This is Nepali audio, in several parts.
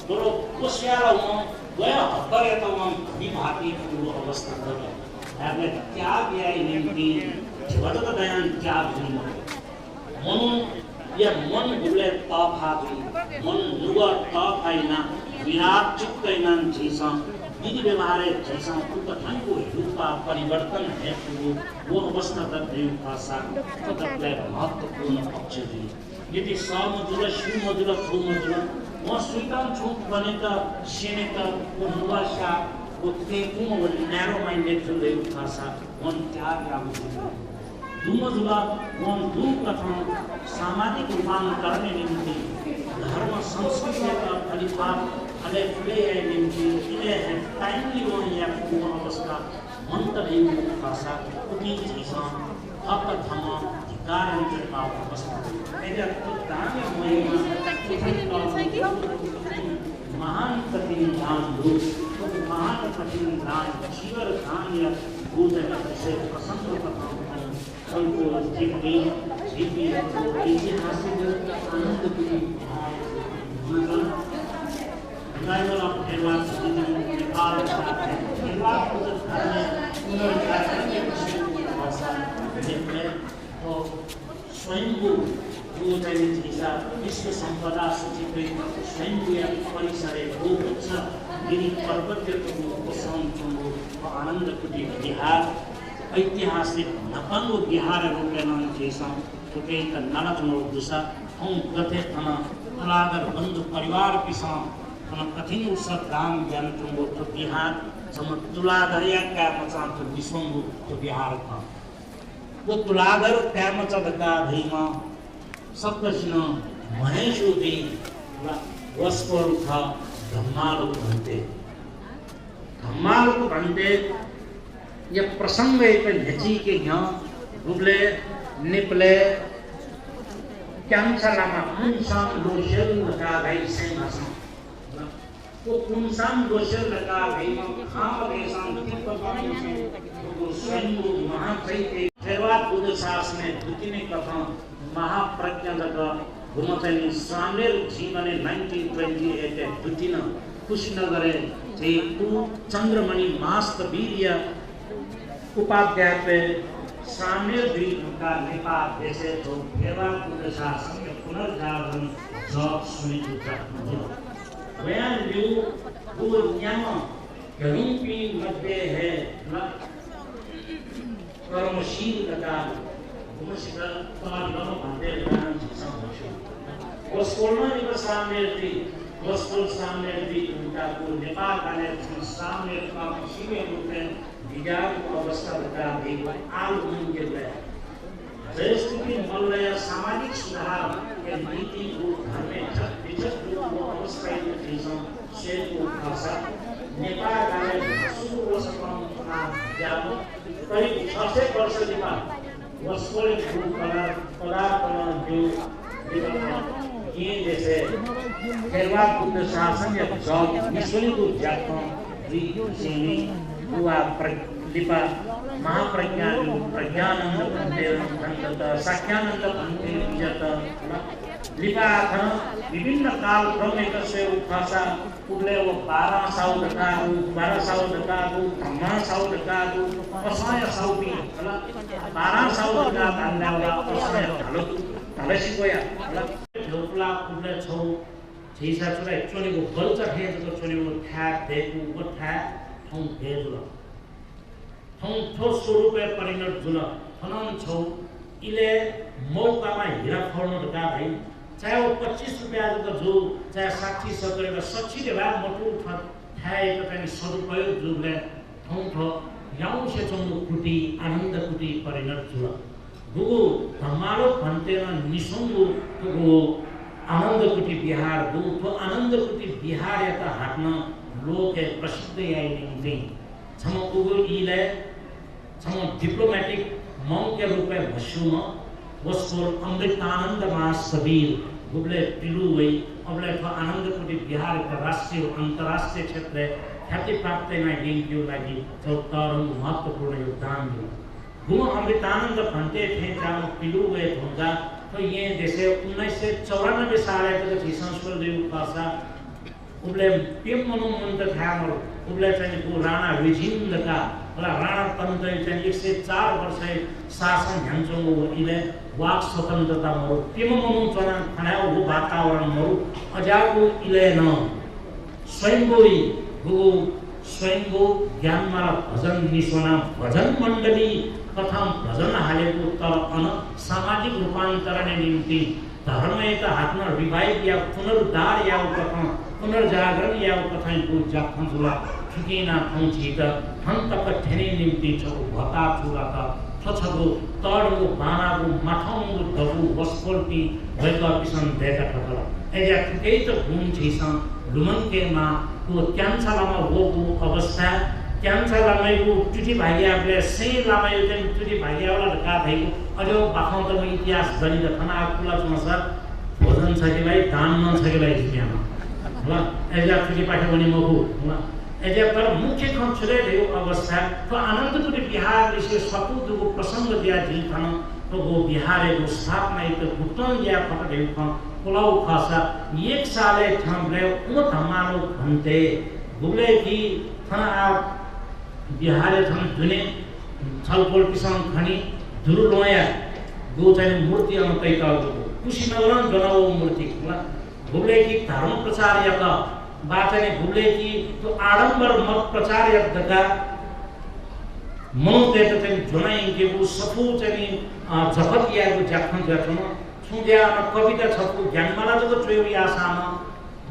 दोरो कोसियालामा गया हत्तरेतमा विभाती पूर्व अवस्था गयो हामीले त्याग याइ निम्ति झवदत दयान त्याग हुनु मनु या मन गुले तफाती मन नुगा तफाइना विराट चित्तैना झिसा विधि व्यवहारे झिसा उपथनको रूपा परिवर्तन हेतु वो अवस्था दर्दै भाषा तत्ले महत्त्वपूर्ण पक्ष दिए यदि समजुल सुमजुल थुमजुल म स्वीकार छु भने त सीमित को नुवासा को तेकुम व नैरो माइंडेड जुले भाषा मन त्याग रामजुल दुमजुला वन दु कथन सामाजिक रूपांतरण निम्ति धर्म संस्कृति का फलितान अले फुले निम्ति इले टाइमली वन या को अवस्था मंतरी भाषा उति जैसा अब धर्म कार्य का अवस्था एजा तो दान महिमा महान प्रतिदान दो महान प्रतिदान जीवन दान या भूत से प्रसन्न कथा संपूर्ण जीवनी जीवी ऐतिहासिक आनंद की जीवन रिवाइवल ऑफ हेडवार्ड सिटीजन नेपाल साथ है हेडवार्ड को घर में पुनर्विचार करने की भाषा जिसमें तो स्वयंभू वो चाहिए जैसा विश्व संपदा सूचीकृत स्वयंभू या परिसर वो अच्छा गिरी पर्वत को संपूर्ण आनंद कुटी बिहार ऐतिहासिक नपंग बिहार रूपेण जैसा तुके का नलचनो दुसा हम गते तना तलागर बंधु परिवार पिसा तना कठिन उत्सव दान ज्ञान तुंगो तो बिहार सम तुलागरिया का मचान तो विश्वंगु तो बिहार था वो तुलागर का मचा दका भीमा सप्तशिनो महेशु भी वस्पोर था धम्मालु बनते ये प्रसंग एक नची के यहाँ गुबले निपले कैंसलामा कुंसाम लोशल लगा गई से मसा तो कुंसाम लोशल लगा गई खाम देशां तिब्बत से तो स्वयं महाचैत्य थेरवाद बुद्ध शास्त्र में दुतिने कथा महाप्रज्ञा लगा गुमतनी सामेर जीवने 1928 दुतिना कुशीनगरे थे तू चंद्रमणि मास्त वीर्य उपाध्याय पे सामेर द्वीप का नेपाल देशे तो थेरवाद बुद्ध शास्त्र के पुनर्जागरण जॉब सुनिश्चित करना वयान व्यू वो न्यामा गरुंपी मध्य है कर्मशील कथा गुमशिका तमाम लोग भांडे लगाना जिसका होशो वस्कोलमा निका सामेर थी वस्कोल सामेर थी उनका को नेपाल का ने सामेर का मशीने रूपे विज्ञान को अवस्था बता दी आल उनके लिए जैसे मल्लय सामाजिक सुधार के नीति को घर में जब विचक को अवस्था में चीजों से को भाषा नेपाल का ने शुरू वर्ष का जानो करीब 6 वर्ष नेपाल वस्कोल को पदार्थ जो ये जैसे थेरवाद बुद्ध शासन या जॉब मिशनरी को जाता जी हुआ लिपा महाप्रज्ञा प्रज्ञानंद पंडित साख्यानंद पंडित लिपा था विभिन्न काल क्रम एक से भाषा उगले वो 12 साल का 12 साल का 13 साल का असाय साउदी 12 साल का भन्दा वाला असाय हालो हालेसी गया लोकला उगले छौ छेसा छुरा एक्चुअली वो बल्चा है जो छुरी वो था देखो वो था हम भेजुला हम ठोस स्वरूप परिणत जुल फलन छौ इले मौकामा हिरा फल्न ढका भाइ चाहे वो 25 रुपैयाँ का जो चाहे 60-70 का 60 के बाद मटू थाहे का कहीं सदुपयोग जुले हम ठो याऊं से चंदु कुटी आनंद कुटी परिणत जुल गुगु धमालो भन्ते न निसंगु तो आनंद कुटी बिहार दु तो आनंद कुटी बिहार या का हाटना लोग है प्रसिद्ध याई नहीं छम गुगु इले छम डिप्लोमेटिक मॉन्क के रूप में मशहूर वस्कोल अमृतानंद महासबीर गुबले पिलू वही अबले तो आनंद कुटी बिहार का राष्ट्रीय अंतर्राष्ट्रीय क्षेत्र ख्याति प्राप्त में गिनती लगी तो तरंग महत्वपूर्ण योगदान दिया गुम अमृतानंद भन्ते थे जहाँ पिलू वही होगा तो ये जैसे 1994 साल के जो संस्कृत देव भाषा उबले पिम मनु मुन्त थामल उबले चाहिँ को राणा विजिन्दका र राणा तन्त्र चाहिँ 104 वर्ष शासन ह्यान्चोङ इले वाक स्वतन्त्रता मरु पिम मनु चना खनाउ हो वातावरण मरु अजाको इले न स्वयंगोरी गुगु स्वयंगो ज्ञानमा भजन निसोना भजन मण्डली कथम भजन हालेको तर अन सामाजिक रूपान्तरण निम्ति धर्म एक हातमा रिभाइभ या पुनरुद्धार या कथा पुनर्जागरण या कथा को जाखन जुला ठिकेना ठौछित हन्तक ठेने निम्ति छ भता छुरा त छछगो तडको बानाको माथौको दबु वस्फोल्टी भएका किसन देखा ठकला एजा ठिकै त गुण छिसन लुमनकेमा को क्यान्सलामा होको अवस्था क्यान्सलामाको टुटी भाग्याले से लामायो चाहिँ टुटी भाग्यावाला ढका भएको अझ बाखाउँदा इतिहास गणित खना कुला चमसा भोजन छ कि भाइ दान मन छ कि भाइ जिम्यामा ल एजा टुटी पाठे पनि मगु ल एजा पर मुख्य खंचले थियो अवस्था तो आनन्दपुरी बिहार विषय सपुदको प्रसंग दिया जिल्थन तो वो बिहारेको स्थापना एक भुटन या फट थियो पुलाउ खासा एक साले ठम्ले उ धमालो भन्ते गुले की थना आप बिहारे थन दुने छलपोल पिसन खनी दुरुलोया गो चाहिँ मूर्ति अनतैताको कुशीनगर जनाओ मूर्ति गुले की धर्म प्रचार या बाटने गुले की तो आडंबर मत प्रचार या दगा मौते त चाहिँ जनाई के वो सफु चाहिँ जगत या को जाखन जाछन सुन्या कविता छपु ज्ञानमाला जको चोरी आसामा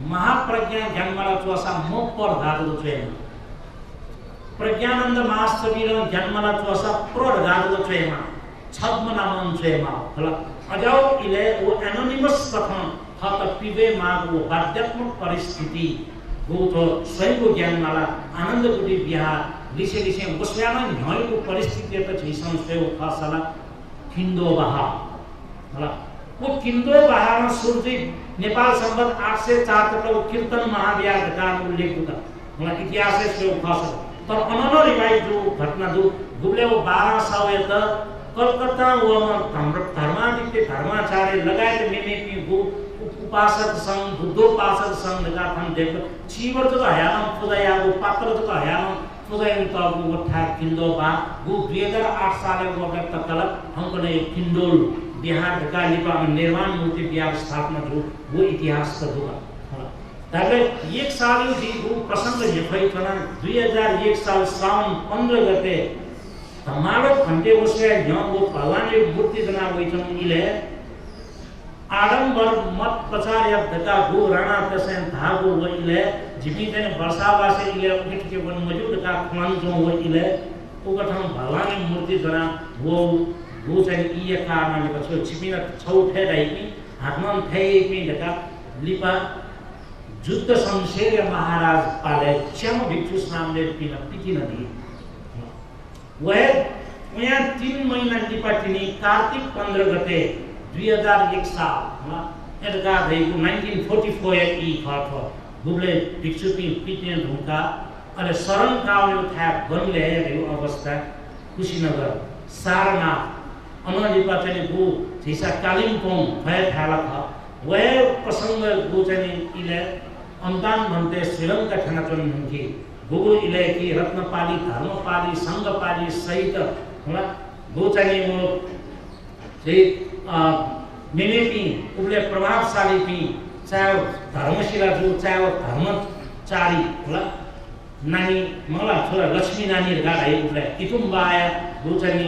महाप्रज्ञा ज्ञानमाला चोसा म पर गादो चोयमा प्रज्ञानन्द महास्तवीर ज्ञानमाला चोसा प्र गादो चोयमा छद्म नामन चोयमा होला अजाउ इले वो एनोनिमस कथन हत पिबे मागो बाध्यात्मक परिस्थिति गो तो स्वयंको ज्ञानमाला आनन्दपुरी बिहार लिसे लिसे बस्यामा न्हयको परिस्थिति त छिसन सेव खासला किन्दो बहा होला वो किन्दो बहामा सुर्जी नेपाल सम्बत 804 तक कीर्तन महाविहार गान उल्लेख हुँदा मलाई इतिहास सेव खास तर अननो रिवाइज जो घटना दो गुले वो 1200 यता कलकत्ता वो धर्मादित्य धर्माचार्य लगायत मेमेपी गो उपासक संघ बुद्धोपासक संघ लगा हम देख चीवर तो हयाम पुजाया वो पात्र तो हयाम पुजाया तो वो ठा किंदो बा वो 2008 साल को व्यक्त कल हमको ने किंदोल बिहार का लिपा निर्माण मूर्ति बिहार स्थापना जो वो इतिहास का होगा ताकि एक साल दी वो प्रसंग ये भई थना 2001 साल साउन 15 गते हमारो घंटे उससे यहाँ वो भगवान मूर्ति बना हुई थी इले आडंबर मत प्रचार या दता गो राणा तसेन धागो वो इले जिमी तेने वर्षावा से इले उठित के वन मौजूद का खुमान जो वो इले वो कथम भगवान मूर्ति बना वो चाहिँ इए कारणले कसो छिपिन छौठे दाइकी हातमा थैपि दका लिपा युद्ध शमशेर महाराज पाले श्याम भिक्षु नामले पिन नदी वह यहाँ 3 महीना लिपाटिनी कार्तिक 15 गते 2001 साल एडगा भएको 1944 ई खर्च गुबले भिक्षुपी पिट्ने ढुङ्गा अले शरण काउले था गनले हेर्यो अवस्था कुशीनगर सारनाथ अनलिपा चाहिँ गो झिसा कालिम्पोङ भए थाला था वह प्रसंग गो चाहिँ इले अनुदान भन्ते श्रीलंका ठाना चुन हुन्थी गो इले की रत्नपाली धर्मपाली संघपाली सहित होला गो चाहिँ वो चाहिँ मेमेपी उबले प्रभावशाली पी चाहे धर्मशिला जो चाहे धर्मचारी होला नानी मला छोरा लक्ष्मी नानी गाडा उबले इतुम्बा आया गो चाहिँ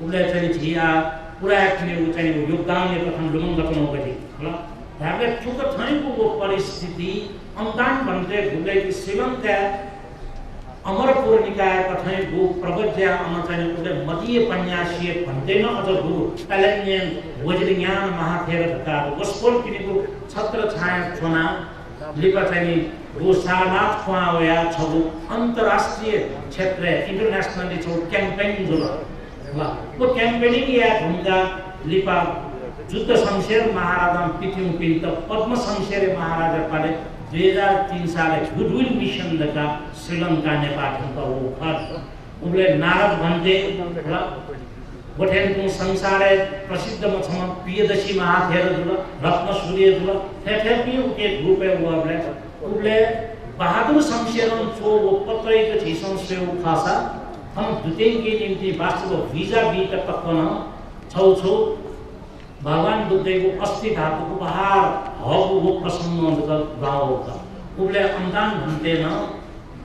उबले चाहिँ झिया पुरा एक्चुअली उ चाहिँ योगदानले प्रथम लुमङ गतन गरि होला धारले ठुक थैको परिस्थिति अनुदान भन्ते गुले कि श्रीलंका अमरपुर निकाय कथै गो प्रवज्या अमचाने उले मदीय पन्यासीय भन्दैन अझ गो प्यालेनियन वज्रज्ञान महाथेर धका गोस्पोल किनेको छत्र छाया छोना लिपा चाहिँ गो सारनाथ खुवाया छगो अन्तर्राष्ट्रिय क्षेत्र इन्टरनेशनली छ क्याम्पेन जो ल वो क्याम्पेनिङ या ढुङ्गा लिपा युद्ध शमशेर महाराजा पिथिङ पिन्त पद्म शमशेर महाराजा पाले 2003 साल गुडविल मिशन लगा श्रीलंका नेपाल का वो खर्च उबले नारद भन्ते बठेनको संसार प्रसिद्ध मछम प्रियदशी महाथेर जुल रत्न सूर्य जुल थे पि उके ग्रुप है वो उबले उले बहादुर शमशेरम छो वो पत्रैक छिसं सेउ खासा हम दुतेंगे निम्ति वास्तव भिजा बीत तक्कन छौ छौ भगवान बुद्धको अस्थि धातुको बहार हबु वो प्रसन्न गाउँ का उले अन्तान भन्ते न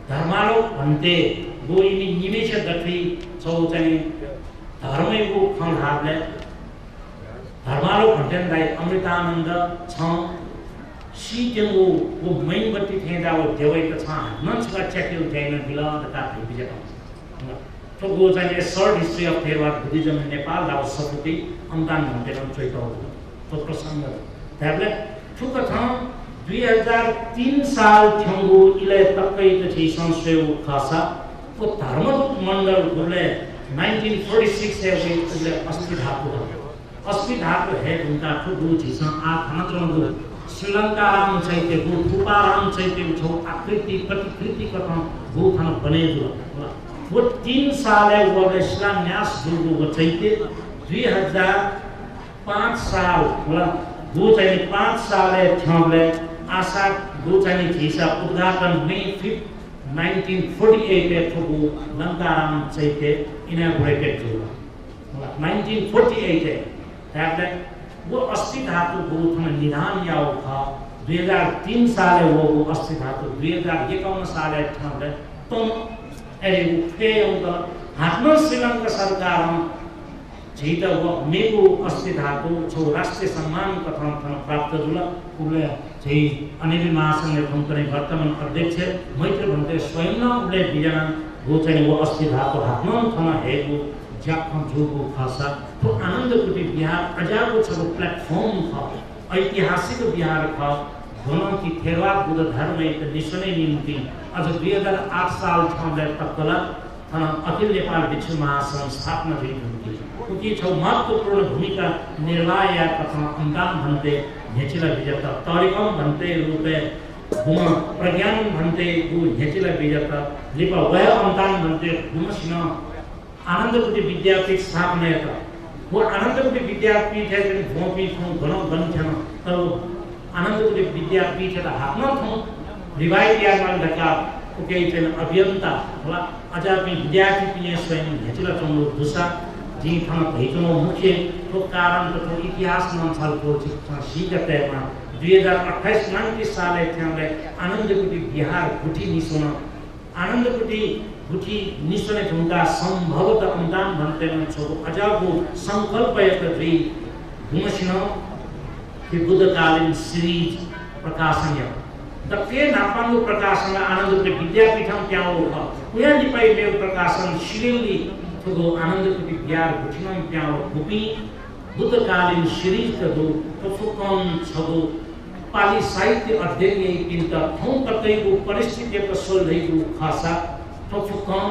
धर्मालो भन्ते गोइनी निमेष दखी छौ चाहिँ धर्मैको खंहाबले धर्मालो भन्टेलाई अमृतानन्द छ सीटेंगो वो मेनबत्ती थेंदा वो देवई का छा नन छका चेकिल थेन बिला दका बिजता तो गो चाहिँ short history of Theravada Buddhism in Nepal दाव सपुति अन्तान भन्ते न चोइतो तो प्रसंग त्याबले ठुक छ 2003 साल थंगो इले तक्कै त छि संस्वेउ खासा तो धर्मदूत मण्डल गुले 1946 से उले अस्ति धातु है उनका ठुगु छिस आ खनत्रंगु श्रीलंका राम चैत्य गु रूपा राम चैत्य छौ आकृति प्रतिकृति कथा गु थन बने जो वो 3 साल है वो इस्लाम न्यास गु चैत्य 2005 साल होला गु चाहिँ 5 साल है थले आशा गु चाहिँ छिसा उद्घाटन May 5 1948 में ठुगु लंका राम चैत्य इनागुरेटेड जो 1948 है त्याबले वो अस्थि धातु भूथन निधान याव था 2003 साल वो अस्थि धातु 2051 साल ठाउँले तम एरे उठे उनका हातमा श्रीलंका सरकार जीत वो मेगु अस्थि धातु छो राष्ट्रिय सम्मान कथन थन प्राप्त जुला उले चाहिँ अनिल महासंघले भंकने वर्तमान अध्यक्ष मैत्री भन्ते स्वयं न उले बिजना वो चाहिँ वो अस्थि धातु हातमा थन हेगु जाखम जोगो खासा तो आनन्दकुटी बिहार अजाको छ प्लेटफर्म था ऐतिहासिक बिहार था दोनों की थेरवाद बुद्ध धर्म एक निश्चय निम्ति अझ 2008 साल ठाउँले तक्कला अखिल नेपाल भिक्षु महासंघ स्थापना भइसक्यो क्योंकि छ महत्वपूर्ण भूमिका निर्वाह या कथा अन्तान भन्ते नेचिला विजेता तरिकम भन्ते रूपे गुम प्रज्ञान भन्ते गु नेचिला विजेता लिपा वय अन्तान भन्ते गुमसिन आनन्दकुटी विद्यापीठ स्थापना था वो आनन्दकुटी विद्यापीठ है जन भोपी थों घणो बन छन तो आनन्दकुटी विद्यापीठ है हातमा थों रिवाइट या मान ढका ओके चन अभियंता होला अजापि विद्यार्थी पिए स्वयं हेचिला चंगो दुसा जी थन भइचनो मुख्य तो कारण तो इतिहास मन छल को सिगतेमा 2028 29 साल थ्याले आनन्दकुटी बिहार गुठी निसोन आनन्दकुटी गुठी निश्चय ढुंगा संभवतः अनुदान भन्ते न छो अजाको संकल्प एक द्वि गुमसिन कि बुद्धकालीन सीरीज प्रकाशन या दक्षिण नापांगु प्रकाशन आनन्दकुटी विद्यापीठम क्या हो उया निपाई मेव प्रकाशन शिलिंगी तो आनन्दकुटी बिहार गुठिनम क्या हो गुपी बुद्धकालीन सीरीज कदो तो फुकन छगो पाली साहित्य अध्ययन यही पिंता थों कतैको परिस्थिति को सोल्दैको खासा तो फुकन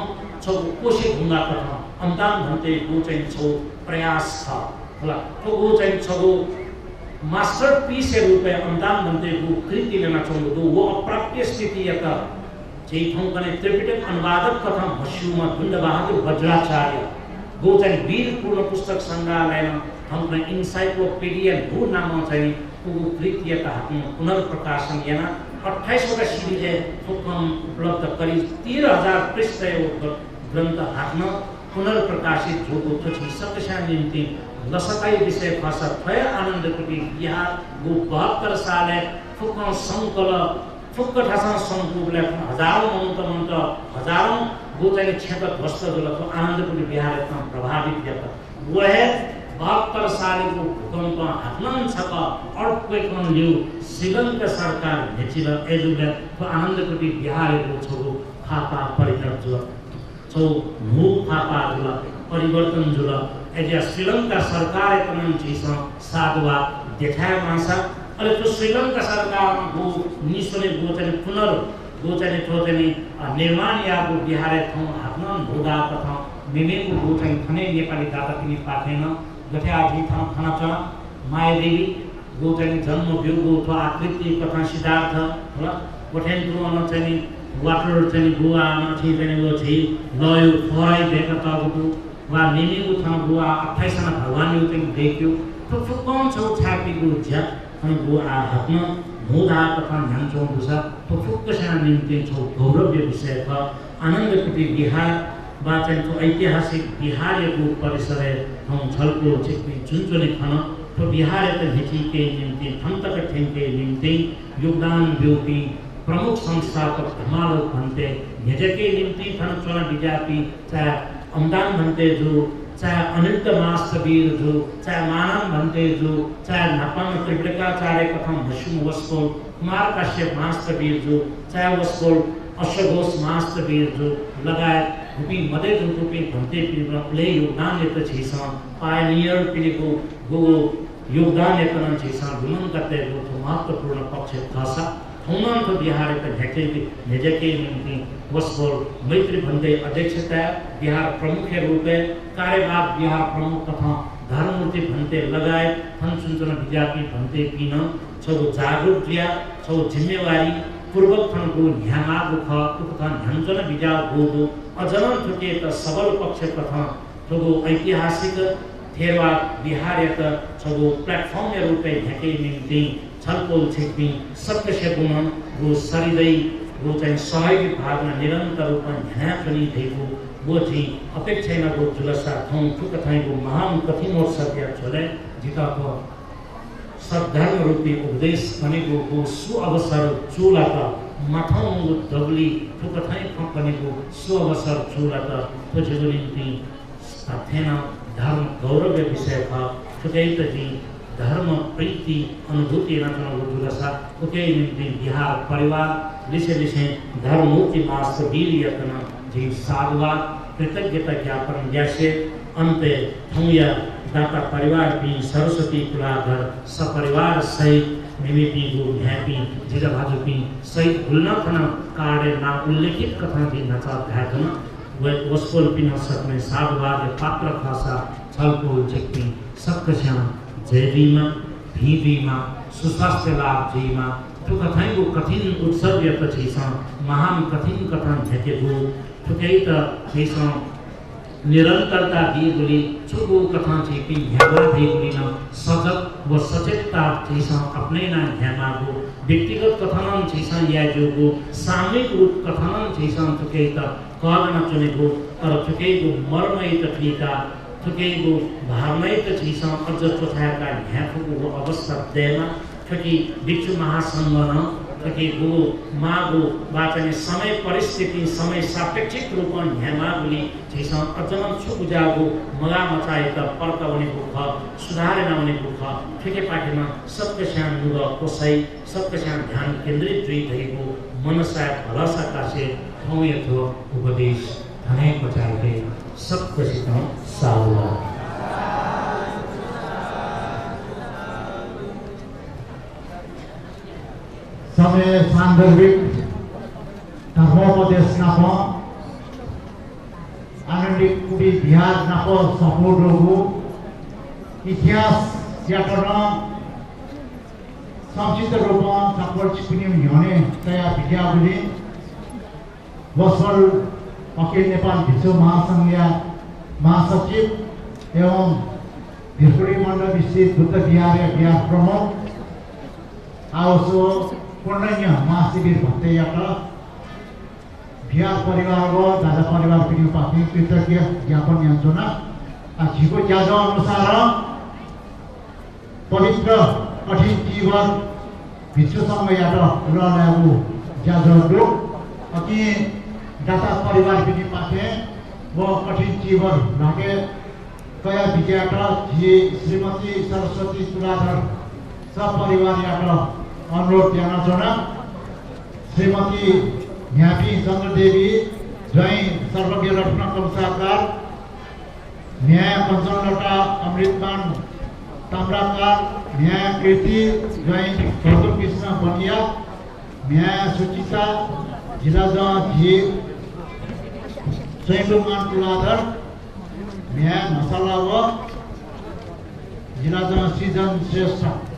छगो कोशी ढुंगा कथा अन्तान भन्ते गो चाहिँ छौ प्रयास था होला तो गो चाहिँ छगो मास्टरपीस रूपे अन्तान भन्ते गो कृति लेना चाहूँ तो वो अप्राप्य स्थिति यता जे थों कने त्रिपिटक अनुवादक कथा मशहूर धुंड बहादुर वज्राचार्य गो चाहिँ वीर पूर्ण पुस्तक संग्रहालय हम इन्साइक्लोपीडिया भू नाम चाहिँ कृति यता पुनर्प्रकाशन याना 28वटा सीरीज है फुकन उपलब्ध करीब 13,000 पृष्ठ ग्रंथ हातमा पुनर्प्रकाशित जोको छ सत्यशा निम्ति लसकाई विषय भाषा थय आनन्दकुटी बिहार गो 72 साल फुकन संकल फुक्क ठासा संकुलले हजारौं मन्त हजारौं गो चाहिँ क्षेत्र ध्वस्त जलको आनन्दकुटी बिहार एकदम प्रभावित यता वह 72 साल को भूकंप हातमान छक अर्थक्वेक लियो श्रीलंका सरकार भेचिल एजुले तो आनन्दकुटी बिहार को छगो फापा परिणत जो छौ भू फापा जुल परिवर्तन जुल एजा श्रीलंका सरकार एकदम चीज साधवा देखाय मासा अले तो श्रीलंका सरकार को निश्चय गोचने पुनर् गोचने थोचने निर्माण या को बिहार थौ हातमान भूगा कथा मिमेको गोचने थने नेपाली दाता पनि पाथेन गथे आदि था खाना चा मायादेवी गो चाहिँ जन्म बिउ गो आकृति कथा सिद्धार्थ होला गठेन तो अन चाहिँ वाटर चाहिँ गुआ न थी चाहिँ गो थी लयो फराई देख त गो वा निमी गो था गुआ 28 जना भगवान यु चाहिँ देखियो तो कौन छ छापी गो झ्या अनुभव हातमा हुँदा तथा ध्यान बुझा तो फुक्कसा निम्ति छौ गौरव्य विषय था आनन्दकुटी बिहार वाचनको ऐतिहासिक बिहारको परिसर हम छलको चिक्पी चुनचुने खन तो बिहार त हिची के निम्ति थन्तक ठेंके निम्ति योगदान ब्योपी प्रमुख संस्थापक धमालो भन्ते हेजके निम्ति थनचना विजाति चाहे अमदान भन्ते जो चाहे अनिरुद्ध मास्तवीर जो चाहे मानव भन्ते जो चाहे नापाङ त्रिपुराचार्य कथम भस्म वस्कोल कुमार काश्यप मास्तवीर जो चाहे वस्कोल अश्वघोष मास्तवीर जो लगायत रूपी मदे रूपी भन्ते पिले योगदान लेते छिसा पायनियर पिलेको गो योगदान लेते छिसा गुणन करते जो महत्वपूर्ण पक्ष खासा हुनन तो बिहार का झेके निजके निम्ति वस्कोल मैत्री भन्ते अध्यक्षता बिहार प्रमुख रूपे कार्यभार बिहार प्रमुख तथा धर्ममूर्ति भन्ते लगायत थन सुनचना विजाति भन्ते पिन छौ जागरूक दिया छौ जिम्मेवारी पूर्वक थनको ध्यानागु ख तथा ध्यानचना विजा गोदो अजनन थके त सबल पक्ष तथा छौ ऐतिहासिक थेरवा बिहार त छौ प्लेटफर्म रूपे झेके निम्ति छलपोल छिक्पी सत्य से गुण वो सरिदै वो चाहिँ सहयोगी भागमा निरन्तर रूपमा ध्यान पनि भएको वो चाहिँ अपेक्षामा वो जुलसा थौं ठुक थाइको महान कठिन सत्य छोले जिताको सद्धर्म रूपी उपदेश भनेको वो सु अवसर चुला त माथौं दबली ठुक थाइ कम्पनीको सु अवसर चुला त पछिको निम्ति साथेना धर्म गौरव विषय था ठुकै त जी धर्म प्रीति अनुभूति नचना जुलसा उके निम्ति बिहार परिवार लिसे धर्ममूर्ति मास वीर यत्न जी साधुवाद कृतज्ञता ज्ञापन जैसे अंत थौया दाता परिवार भी सरस्वती कुलाधर सपरिवार सहित निमिति गो ह्यापी जिजा भाजुपी सहित भुल्न थन कार्य ना उल्लेखित कथा भी नचा भ्याथन वस्कोल पिन सक्ने साधुवाद पात्र खासा छलको झिक्पी सक्कश्याम जयवीमा भीवीमा सुस्वास्थ्य लाभ जीमा तो कथाइको कठिन उत्सव यतछिसा महान कठिन कथन झेकेको ठुकै त छिसा निरन्तरता दिएकोले छुको कथा छिपी ह्यावा दिएकोले न सजग व सचेतता छिसा अपनैना ह्यामाको व्यक्तिगत कथनम छिसा या जोको सामूहिक रूप कथनम छिसा ठुकै त कहन चुनेको तर ठुकैको मर्मै त ठिका ठुकैको भावनै त छिसा अझ चोथाका ह्याफुको अवस्था देमा ठुकी विक्षु महासंघ न ठुकी गो मागो वाचने समय परिस्थिति समय सापेक्षिक रूपमा ह्यामागुली छिसा अझन छुबुजागो मगा मचाए त पर्काउनेको ख सुधारे नहुनेको ख ठुके पाठेमा सत्यस्यान नुग कोसै सत्यस्यान ध्यान केन्द्रित भएको मनसा भलसा कासे थौ यथो उपदेश धनै बचाए सबकसित साहुवा समय सान्दर्भिक धर्मोपदेश नाप आनन्दिक कुटी बिहार नाप सपोर्ट रोगो इतिहास यातना संक्षिप्त रूपमा सपोर्ट छिपिने हुने तया विद्यावली वसल अखिल नेपाल विश्व महासंघ महासचिव एवं भिरकुडी मण्डल विस्तृत बुद्ध विहार बिहार प्रमुख आवश्यो पूर्णज्ञ महाशिविर भन्ते बिहार परिवार व दादा परिवार पनि पार्टी कृतज्ञ ज्ञापन याचना झिको ज्याजो अनुसार पवित्र कठिन जीवन विश्वसँग रहलागु ज्याजो लोक अति दाता परिवार पनि पाथे व कठिन जीवन लागे कया विजयाटा जी श्रीमती सरस्वती तुलाधर सपरिवार अनुरोध जाना श्रीमती न्यापी चन्द्रदेवी जय सर्वज्ञ रत्न कंसाकार न्याय पंचमलता अमृतमान ताम्राकार न्याय कीर्ति जय गौतम कृष्ण बनिया न्याय सुचिता जिला जी जयमान तुलाधर न्याय मसाला व जिला सृजन Shrestha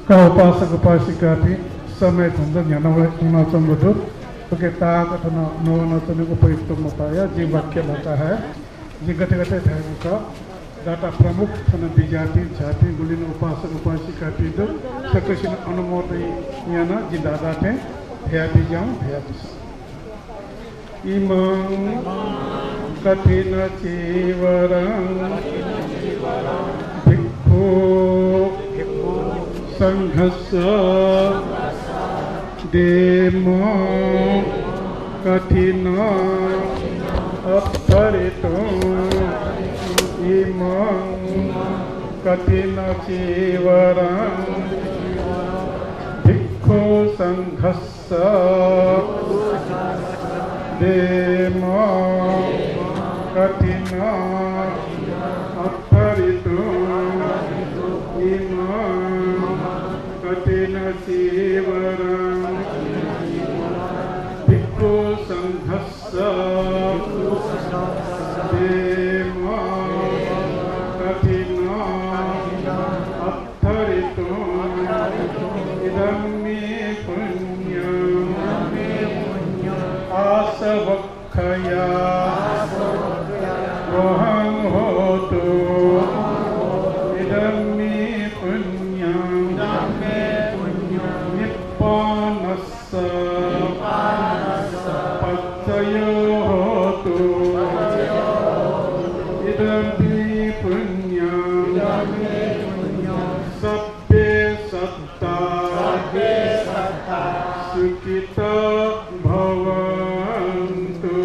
Kau upasak upasika ti samay tanda nyana wala kuna chambudut kita kata no tu ni उपयुक्त मता या जी वाक्य लता है जी गते-गते ध्यान का data प्रमुख सन बिजाति जाति गुलिन उपासक उपासिका तीदो सकसिन अनुमोदन याना जी दादा थे भयाति जाऊं भयाति इमं कठिन चीवरं भिक्खु संघस्य देमो कठिन अपहरितो इमं कठिन चीवरं भिक्खु संघस्य देमो कठिन अपहरितो इमं कठिन चीवरं भिक्खु संघस्य देमो कठिन अपहरितो इदं मे पुण्यं आसवक्खया वहं होतु इदं मे पुण्यं निप्पनस्य पच्चयो होतु इदं मे पुण्यं सभ्ये सत्ता सुखिता भवन्तु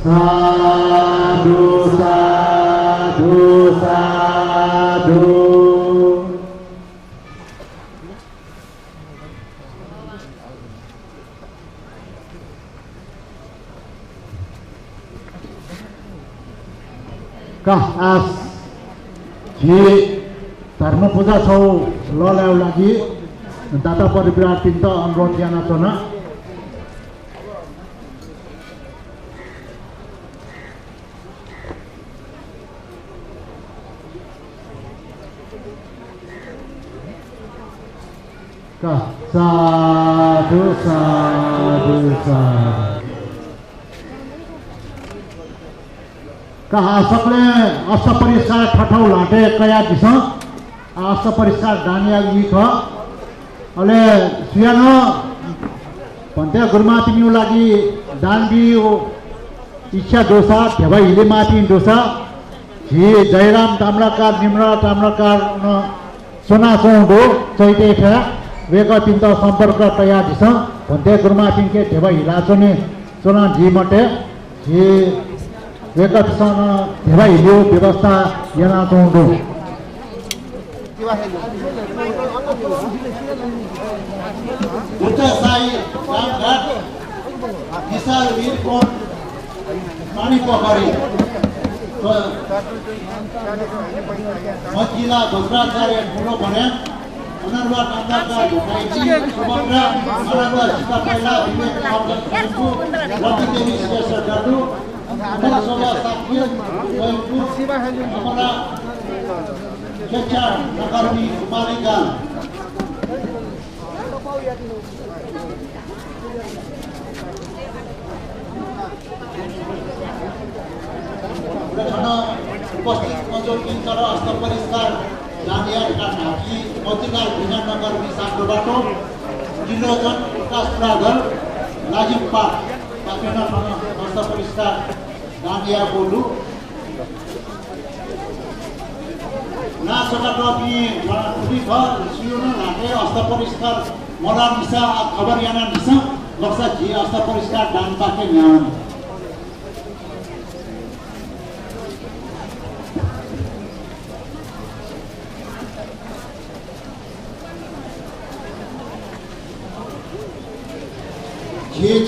साधु साधु साधु आज जी धर्म पूजा छौ लल्याउ लागि दाता परिवार तिनटा अनुरोध जाना छ न का साधु साधु साधु कहा सकले अष्ट परिष्कार ठठौ लाटे कया दिस अष्ट परिष्कार दानिया लिख अले सुयानो भन्ते गुरुमाती न्यू लागि दान दियो इच्छा दोसा धेवा हिले माथि दोसा जी जयराम ताम्राकार निम्रा ताम्राकार न सोना सोंडो चैते थे वेक चिन्ता सम्पर्क तया दिस भन्ते गुरुमाती के धेवा हिला सोने सोना जी मटे जी वेकसन धेवा हिलो व्यवस्था yana सोंडो उत्तर साई रामघाट विशाल वीरकोट पानी पोखरी मजिला भद्राचार्य ठुलो भने अनर्वा नामका ढुकाइजी सुभद्रा अनर्वा सीता पहिला विवेक आर्जनको रति देवी श्रेष्ठ डाडु अनर्वा साक्य जयपुर अमरा शिक्षा नगरनी मालिका उपस्थित मजोर तर हस्त परिष्कार जानियाका ढाकी मतिलाल विजयनगर विशाखको बाटो जिल्लोजन प्रकाश प्रागर लाजिम पार्क काफेना हस्त परिष्कार जानिया बोलु नासका टपी उडी ख सिउन लाटे हस्त परिष्कार मला निसा खबर याना निसा लक्सा जी हस्त परिष्कार दान पाके न्यान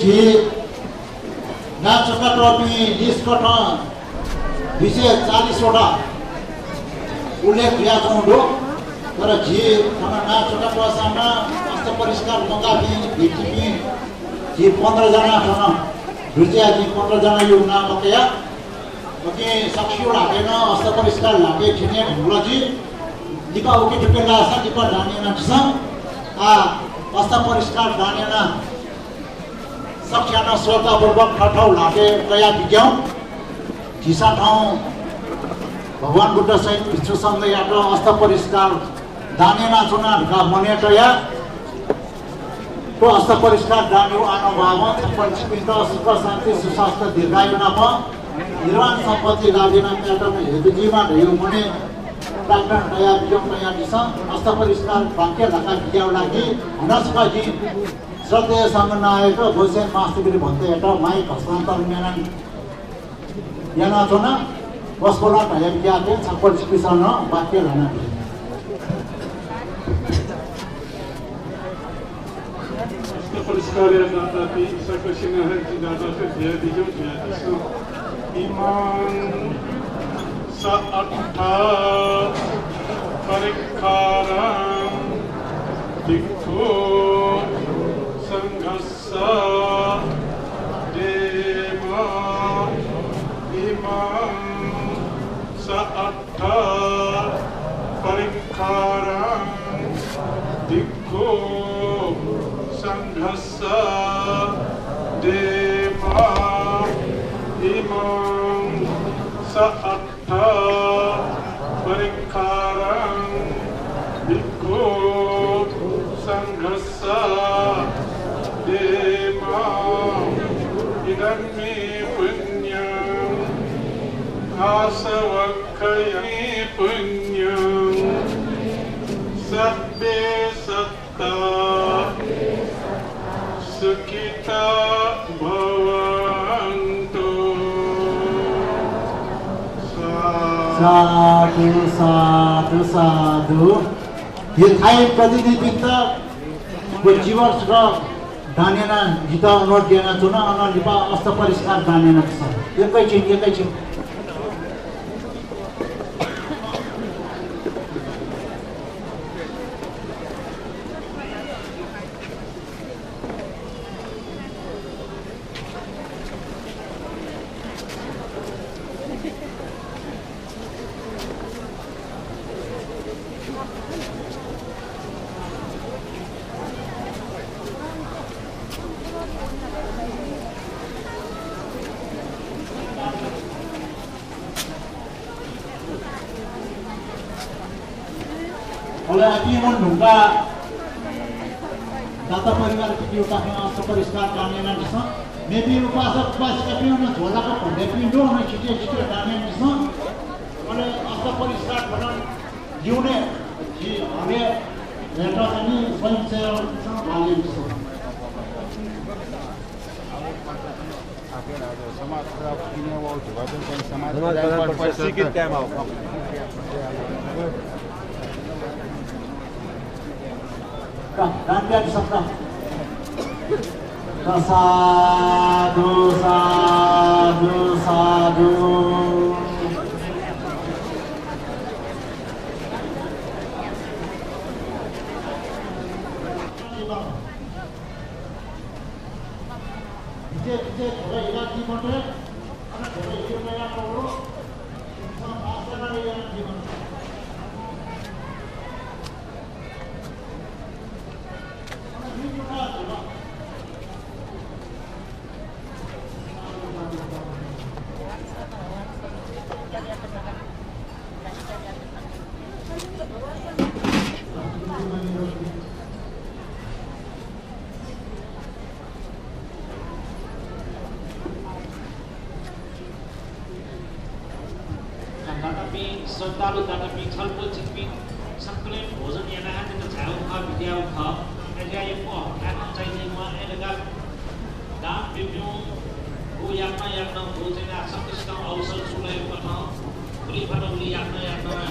जी नाचका ट्रॉफी लिस्ट कटा विषय 40 वटा उल्लेख किया छौं तर जी खाना नाचका ट्रॉफीमा हस्त परिष्कार मगाबी भिटिपी जी 15 जना छन् रुजिया जी 15 जना यो नाम कया ओके साक्षी लागेन हस्त परिष्कार लागे छिने ढुला जी दिपा ओके ठिकेला सा दिपा जाने न छ आ अस्त परिष्कार दानेना सख्याना श्रद्धापूर्वक ठाउँ लाटे कया विज्ञान झिसा ठाउँ भगवान बुद्ध सहित विश्व संघ यात्रा अस्त परिष्कार दानेना चुना ढका मने कया तो अस्त परिष्कार दान्यो अनुभाव पंचपिण्ड सुख शान्ति सुस्वास्थ्य दीर्घायु नाम निर्वाण सम्पत्ति गादिना यात्रा हेतुजीमा ढेउ मने डाक्टर नया विज्ञान नया दिशा अस्त परिष्कार वाक्य ढका विज्ञान लागि हनस्काजी श्रद्धेय संगनायक भोसेन मास्टरले भन्दै एउटा माइक हस्तान्तरण याना चोना वस्कोला ढाया विज्ञान छप्पर चिकित्सा वाक्य लाना परिष्कार दाता सकसिन है दाता से दिया दीजो ईमान सअट्ठा परिखारं दिक्खो संघस्सा देवा ईमान सअट्ठा परिखारं दिक्खो संघस्सा देवा इमं सअट्ठा परिखारं भिक्खो संघस्सा देवा इदं मे पुण्यं आसवक्खये पुण्यं सब्बे सत्ता सुखिता भवन्तु साधु साधु साधु ये थाई प्रतिनिधित्व को जीवन र दानेना जिता अनुरोध दिएन चुना अनलिपा अस्त परिष्कार दानेना छ एकैछिन oleh aki menungga data परिवार की उपासना अस्त परिष्कार दानेना छ मेबी उपासक उपासिका पिउन झोलाको भन्दै पिण्डो न छिटे दानेना छ अनि अस्त परिष्कार भनन जिउने जी हमे हेर्दा पनि स्वयंसेवक भाले छ समाज किने वो समाज पर सिकित टाइम आओ dan sabda sadhu sadhu sadhu je ila di motor ana dhore यो नयाँ करो आसना या जीवन श्रद्धालु दातापी छलफल छिपी संकलन भोजन याना हाते छाउ ख विद्या ख एजा यो को आत्म चाहिए म एलगा दाम बिब्यु को यात्रा को चाहिँ संकष्ट अवसर सुले पठ खुली फटौली यात्रा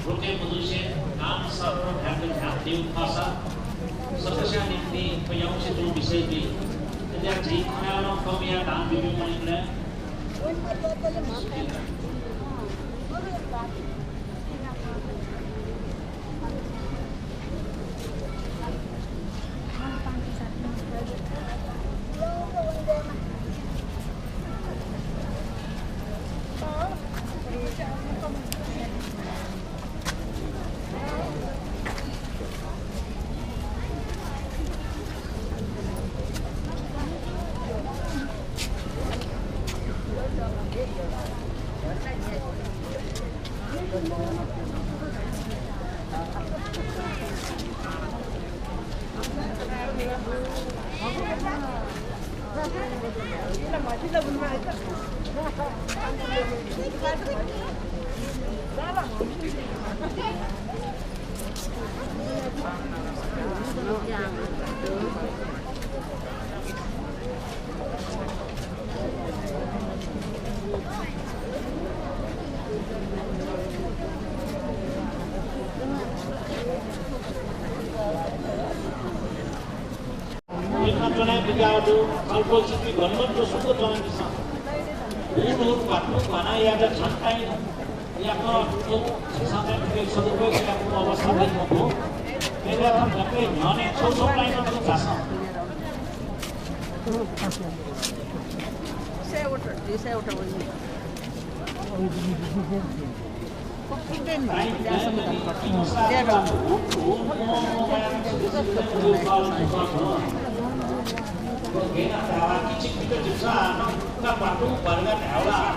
रोके मनुष्य नाम सर्व ध्यान देउ भाषा सदस्य निम्ति पयाउ से जो विषय भी एजा जी खाना कमिया दाम बिब्यु मनिले Unfortunately, government was super joined this up. Who partner, Pana, Yaga, Chantai, Yaka, sometimes so the way we have to over something more. They are not paying money, so line of the Tassa. Say what you say, what Kena tawa kicik kita juga, nak bantu warga tawa.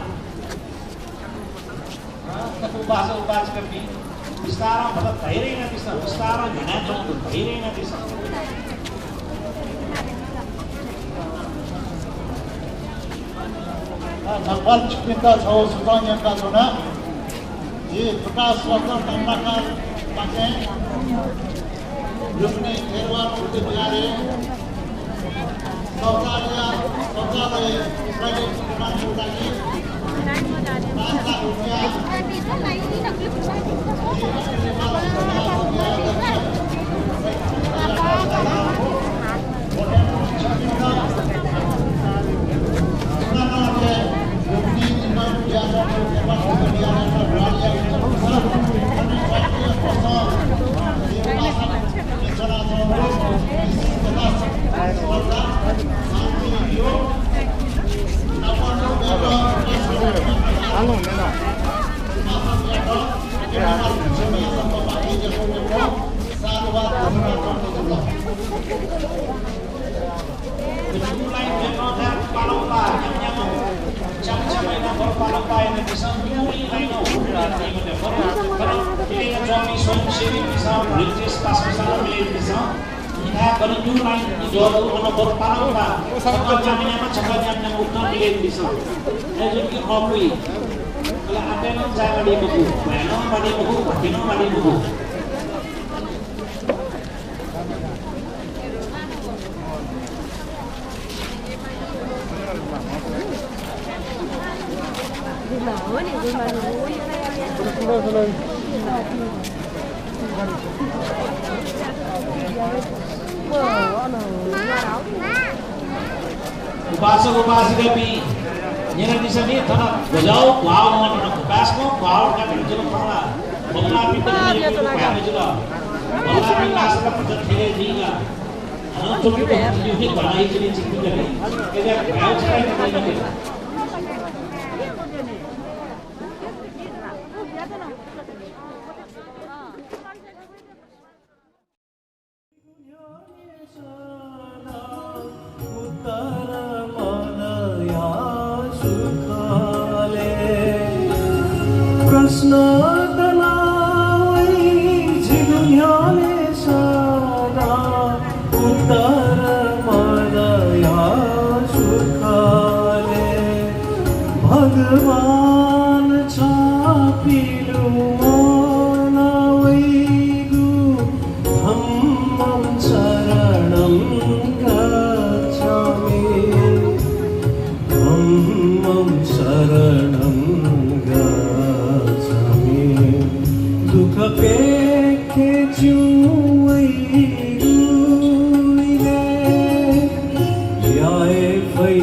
Ubah sekali. Sekarang pada daerah ini bisa, sekarang mana tu daerah ini bisa. Nalpal kita jauh sudah yang kazona, di bekas waktu tembakan pakai, Lumni Erwan untuk berlari. Saudaranya sebagai pembantu lagi. Masa dunia. Upasaka pi nyera di sini thana bajao wow mon upas mo wow ka jilo phala bangla pi to ni ko pa jilo bangla pi nas ka padat thile diga ana to ko ni hi banai chini chikki kare ega bao chai ni ni भगवान चापिलु मानवैगु धम्मं शरणं गच्छामि धम्मं शरणं गच्छामि दुःख पेखे जुवैगु याय फै